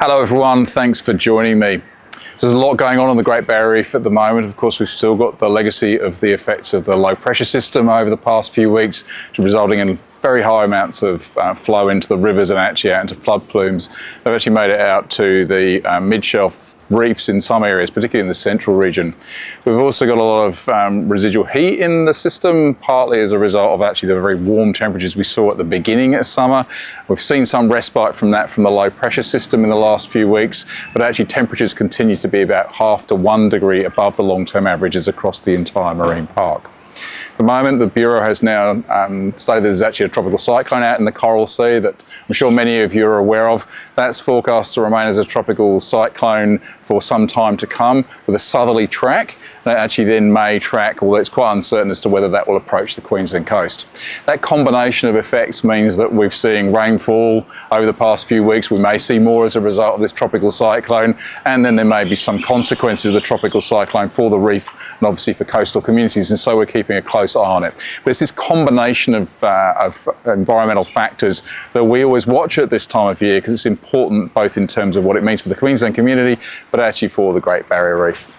Hello everyone, thanks for joining me. So there's a lot going on the Great Barrier Reef at the moment. Of course, we've still got the legacy of the effects of the low pressure system over the past few weeks, resulting in very high amounts of flow into the rivers and actually out into flood plumes. They've actually made it out to the mid-shelf reefs in some areas, particularly in the central region. We've also got a lot of residual heat in the system, partly as a result of actually the very warm temperatures we saw at the beginning of summer. We've seen some respite from that from the low pressure system in the last few weeks, but actually temperatures continue to be about 0.5 to 1 degree above the long-term averages across the entire marine park. At the moment, the Bureau has now stated there's actually a tropical cyclone out in the Coral Sea that I'm sure many of you are aware of. That's forecast to remain as a tropical cyclone for some time to come with a southerly track. That actually then may track, although it's quite uncertain as to whether that will approach the Queensland coast. That combination of effects means that we've seen rainfall over the past few weeks. We may see more as a result of this tropical cyclone, and then there may be some consequences of the tropical cyclone for the reef and obviously for coastal communities, and so we're keeping a close eye on it. But it's this combination of environmental factors that we always watch at this time of year because it's important both in terms of what it means for the Queensland community, but actually for the Great Barrier Reef.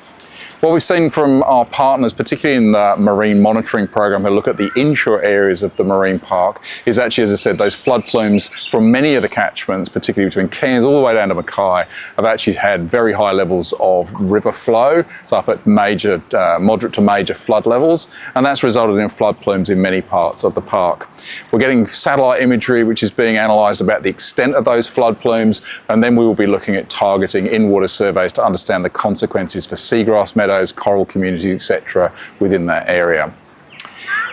What we've seen from our partners, particularly in the marine monitoring program who look at the inshore areas of the marine park, is actually, as I said, those flood plumes from many of the catchments, particularly between Cairns all the way down to Mackay, have actually had very high levels of river flow. It's up at moderate to major flood levels, and that's resulted in flood plumes in many parts of the park. We're getting satellite imagery which is being analysed about the extent of those flood plumes, and then we will be looking at targeting in-water surveys to understand the consequences for seagrass meadows, coral communities, etc. within that area.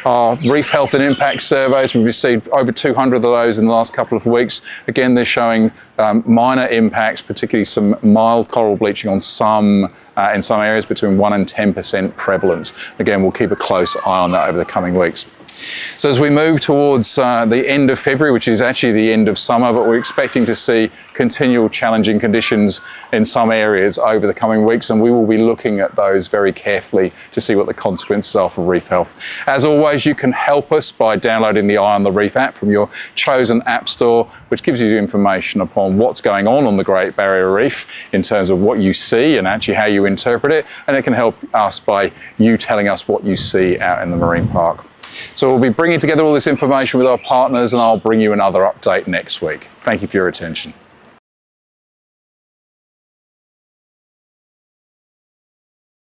Our Reef Health and Impact surveys, we've received over 200 of those in the last couple of weeks. Again, they're showing minor impacts, particularly some mild coral bleaching on in some areas between 1 and 10% prevalence. Again, we'll keep a close eye on that over the coming weeks. So as we move towards the end of February, which is actually the end of summer, but we're expecting to see continual challenging conditions in some areas over the coming weeks, and we will be looking at those very carefully to see what the consequences are for Reef Health. As always, you can help us by downloading the Eye on the Reef app from your chosen app store, which gives you information upon what's going on the Great Barrier Reef in terms of what you see and actually how you interpret it, and it can help us by you telling us what you see out in the marine park. So we'll be bringing together all this information with our partners, and I'll bring you another update next week. Thank you for your attention.